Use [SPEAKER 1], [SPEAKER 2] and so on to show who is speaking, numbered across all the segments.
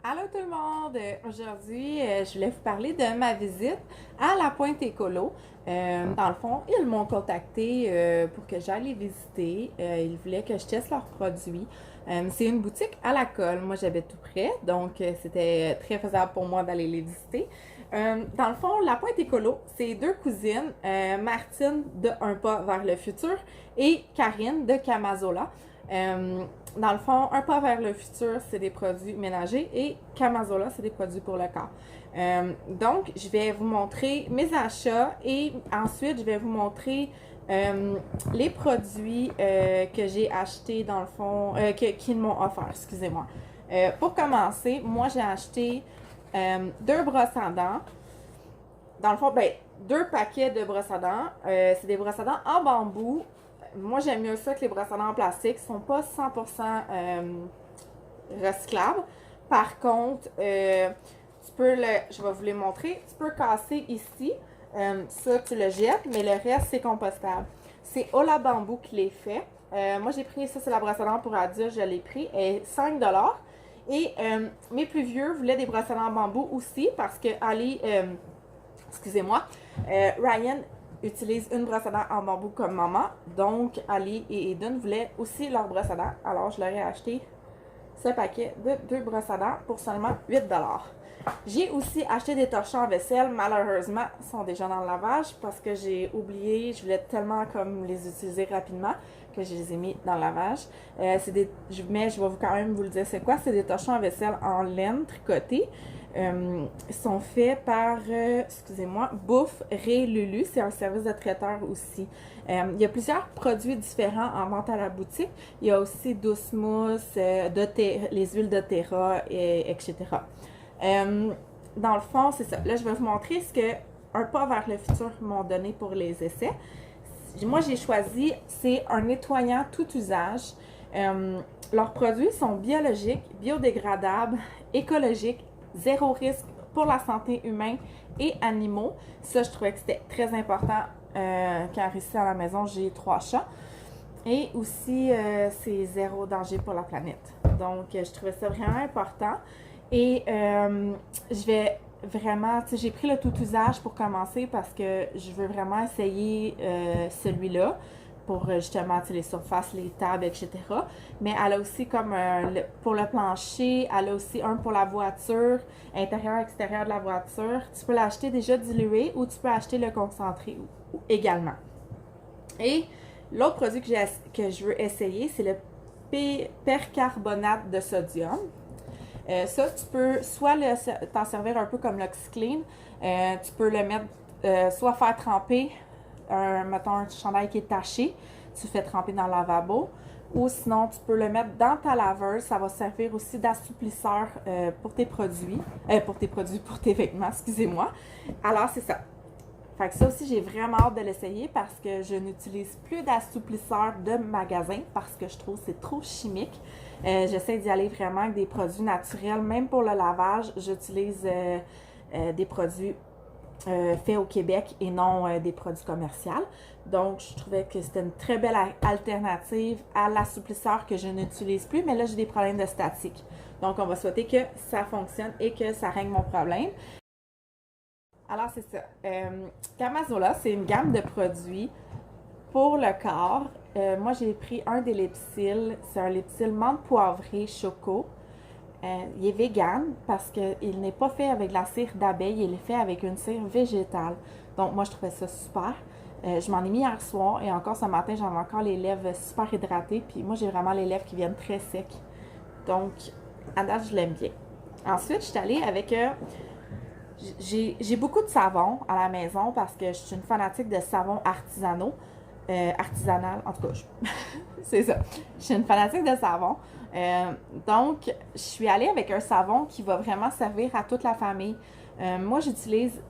[SPEAKER 1] Allô tout le monde! Aujourd'hui, je voulais vous parler de ma visite à la Pointe Écolo. Dans le fond, ils m'ont contacté pour que j'aille les visiter. Ils voulaient que je teste leurs produits. C'est une boutique à la colle. Moi, j'habite tout près, donc c'était très faisable pour moi d'aller les visiter. Dans le fond, la Pointe Écolo, c'est deux cousines, Martine de Un pas vers le futur et Karine de Camazola. Euh, Dans le fond, Un pas vers le futur, c'est des produits ménagers et Camazola, c'est des produits pour le corps. Donc, je vais vous montrer mes achats et ensuite, je vais vous montrer les produits que j'ai achetés dans le fond, qu'ils m'ont offert, excusez-moi. Pour commencer, moi, j'ai acheté deux brosses à dents. Dans le fond, ben, deux paquets de brosses à dents. C'est des brosses à dents en bambou. Moi, j'aime mieux ça que les brosses à dents en plastique. Ils ne sont pas 100% recyclables. Par contre, tu peux je vais vous les montrer. Tu peux casser ici. Ça, tu le jettes, mais le reste, c'est compostable. C'est Ola Bambou qui les fait. Moi, j'ai pris ça, c'est la brosse à dents pour adulte. Je l'ai pris. Elle est 5$. Et mes plus vieux voulaient des brosses à dents en bambou aussi parce que Ali, excusez-moi, Ryan utilise une brosse à dents en bambou comme maman. Donc, Ali et Eden voulaient aussi leur brosse à dents. Alors, je leur ai acheté ce paquet de deux brosses à dents pour seulement 8$. J'ai aussi acheté des torchons en vaisselle. Malheureusement, ils sont déjà dans le lavage parce que j'ai oublié. Je voulais tellement comme les utiliser rapidement que je les ai mis dans le lavage. Mais je vais quand même vous le dire c'est quoi. C'est des torchons en vaisselle en laine tricotés. Ils sont faits par, excusez-moi, Bouffe Ré Lulu. C'est un service de traiteur aussi. Il y a plusieurs produits différents en vente à la boutique. Il y a aussi Douce Mousse, les huiles de terra, etc. Dans le fond, c'est ça. Là, je vais vous montrer ce que Un pas vers le futur m'ont donné pour les essais. Moi, j'ai choisi, c'est un nettoyant tout usage. Leurs produits sont biologiques, biodégradables, écologiques, zéro risque pour la santé humaine et animaux. Ça, je trouvais que c'était très important car ici à la maison, j'ai 3 chats. Et aussi, c'est zéro danger pour la planète. Donc, je trouvais ça vraiment important. Et je vais vraiment, tu sais, j'ai pris le tout usage pour commencer parce que je veux vraiment essayer celui-là pour justement, tu sais, les surfaces, les tables, etc. Mais elle a aussi comme pour le plancher, elle a aussi un pour la voiture, intérieur, extérieur de la voiture. Tu peux l'acheter déjà dilué ou tu peux acheter le concentré également. Et l'autre produit que je veux essayer, c'est le percarbonate de sodium. Ça, tu peux soit t'en servir un peu comme l'Oxyclean. Tu peux le mettre, soit faire tremper, mettons un chandail qui est taché, tu le fais tremper dans le lavabo. Ou sinon, tu peux le mettre dans ta laveuse. Ça va servir aussi d'assouplisseur pour tes produits. Pour tes vêtements, excusez-moi. Alors, c'est ça. Fait que ça aussi, j'ai vraiment hâte de l'essayer parce que je n'utilise plus d'assouplisseur de magasin parce que je trouve que c'est trop chimique. J'essaie d'y aller vraiment avec des produits naturels. Même pour le lavage, j'utilise des produits faits au Québec et non des produits commerciaux. Donc, je trouvais que c'était une très belle alternative à l'assouplisseur que je n'utilise plus. Mais là, j'ai des problèmes de statique. Donc, on va souhaiter que ça fonctionne et que ça règle mon problème. Alors, c'est ça. Camazola, c'est une gamme de produits pour le corps. Moi, j'ai pris un des Lipsil. C'est un Lipsil menthe poivrée choco. Il est vegan parce qu'il n'est pas fait avec de la cire d'abeille. Il est fait avec une cire végétale. Donc, moi, je trouvais ça super. Je m'en ai mis hier soir et encore ce matin, j'avais encore les lèvres super hydratées. Puis moi, j'ai vraiment les lèvres qui viennent très secs. Donc, à date, je l'aime bien. Ensuite, je suis allée avec j'ai beaucoup de savon à la maison parce que je suis une fanatique de savon artisanaux. Artisanal, en tout cas, c'est ça. Je suis une fanatique de savon. Donc, je suis allée avec un savon qui va vraiment servir à toute la famille. Moi, j'utilise.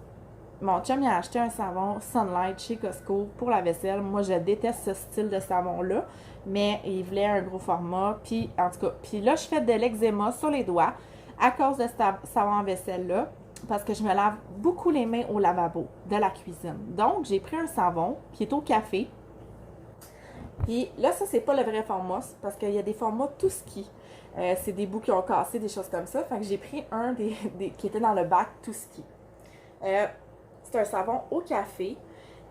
[SPEAKER 1] Mon chum, il a acheté un savon Sunlight chez Costco pour la vaisselle. Moi, je déteste ce style de savon-là, mais il voulait un gros format. Puis, en tout cas, puis là, je fais de l'eczéma sur les doigts à cause de ce savon en vaisselle-là parce que je me lave beaucoup les mains au lavabo de la cuisine. Donc, j'ai pris un savon qui est au café. Puis là, ça, c'est pas le vrai format, parce qu'il y a des formats tout ski. C'est des bouts qui ont cassé, des choses comme ça. Fait que j'ai pris un qui était dans le bac tout ski. C'est un savon au café.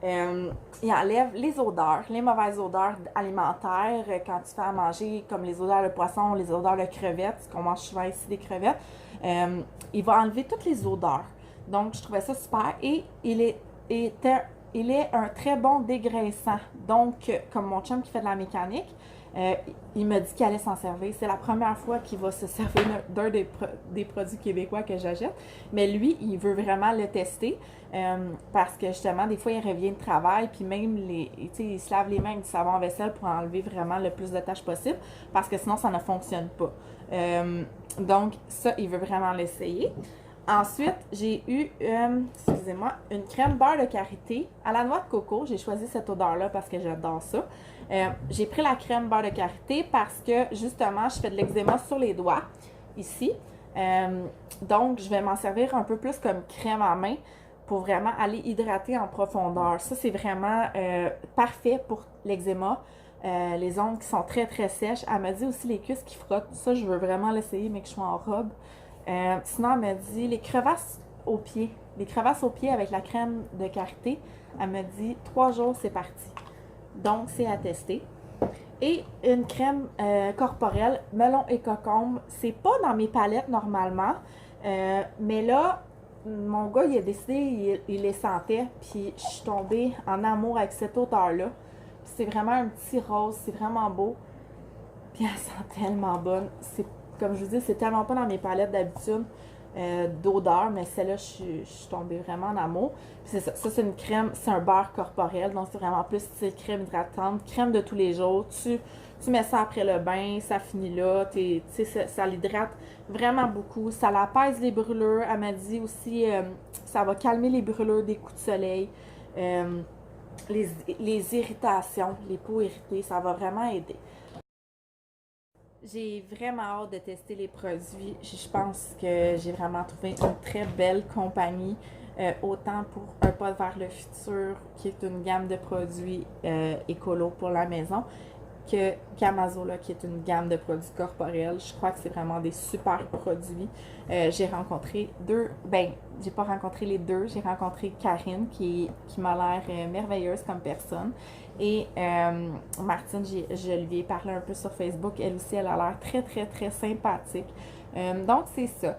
[SPEAKER 1] Il enlève les odeurs, les mauvaises odeurs alimentaires quand tu fais à manger, comme les odeurs de poisson, les odeurs de crevettes, parce qu'on mange souvent ici des crevettes. Il va enlever toutes les odeurs. Donc, je trouvais ça super. Et il est un très bon dégraissant. Donc, comme mon chum qui fait de la mécanique, il m'a dit qu'il allait s'en servir. C'est la première fois qu'il va se servir d'un des produits québécois que j'achète. Mais lui, il veut vraiment le tester parce que justement, des fois, il revient de travail, puis même, il se lave les mains avec du savon à vaisselle pour enlever vraiment le plus de tâches possible parce que sinon, ça ne fonctionne pas. Donc, ça, il veut vraiment l'essayer. Ensuite, j'ai eu, excusez-moi, une crème beurre de karité à la noix de coco. J'ai choisi cette odeur-là parce que j'adore ça. J'ai pris la crème beurre de karité parce que, justement, je fais de l'eczéma sur les doigts, ici. Donc, je vais m'en servir un peu plus comme crème à main pour vraiment aller hydrater en profondeur. Ça, c'est vraiment parfait pour l'eczéma. Les ongles qui sont très, très sèches. Elle m'a dit aussi les cuisses qui frottent. Ça, je veux vraiment l'essayer, mais que je sois en robe. Sinon, elle m'a dit les crevasses aux pieds. Les crevasses aux pieds avec la crème de karité. Elle m'a dit 3 jours, c'est parti. Donc, c'est à tester. Et une crème corporelle, melon et concombre. C'est pas dans mes palettes normalement. Mais là, mon gars, il a décidé, il les sentait. Puis, je suis tombée en amour avec cette odeur-là. C'est vraiment un petit rose. C'est vraiment beau. Puis, elle sent tellement bonne. Comme je vous dis, c'est tellement pas dans mes palettes d'habitude d'odeur, mais celle-là, je suis tombée vraiment en amour. Puis c'est ça, c'est une crème, c'est un beurre corporel, donc c'est vraiment plus style crème hydratante, crème de tous les jours. Tu mets ça après le bain, ça finit là, ça l'hydrate vraiment beaucoup. Ça l'apaise les brûlures. Elle m'a dit aussi, ça va calmer les brûlures des coups de soleil, les irritations, les peaux irritées, ça va vraiment aider. J'ai vraiment hâte de tester les produits. Je pense que j'ai vraiment trouvé une très belle compagnie, autant pour Un Pas vers le futur, qui est une gamme de produits écolo pour la maison, qu'Amazola, qui est une gamme de produits corporels. Je crois que c'est vraiment des super produits. J'ai rencontré j'ai pas rencontré les deux, j'ai rencontré Karine, qui m'a l'air merveilleuse comme personne. Et Martine, je lui ai parlé un peu sur Facebook. Elle aussi, elle a l'air très, très, très sympathique. Donc, c'est ça.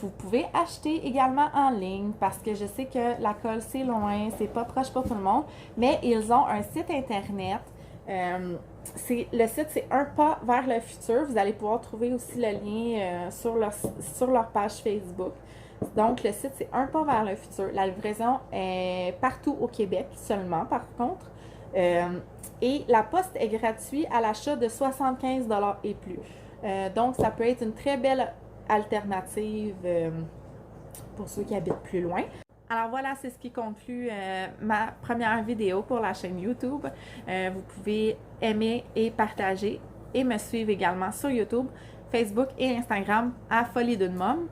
[SPEAKER 1] Vous pouvez acheter également en ligne parce que je sais que la colle, c'est loin, c'est pas proche pour tout le monde. Mais ils ont un site internet. Le site, c'est Un Pas vers le futur. Vous allez pouvoir trouver aussi le lien sur leur page Facebook. Donc, le site, c'est Un Pas vers le futur. La livraison est partout au Québec seulement, par contre. Et la poste est gratuite à l'achat de 75 $ et plus. Donc, ça peut être une très belle alternative pour ceux qui habitent plus loin. Alors voilà, c'est ce qui conclut ma première vidéo pour la chaîne YouTube. Vous pouvez aimer et partager et me suivre également sur YouTube, Facebook et Instagram à Folie d'une Mom.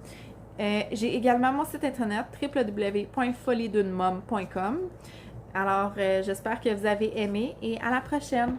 [SPEAKER 1] J'ai également mon site internet www.foliedunemom.com. Alors, j'espère que vous avez aimé et à la prochaine!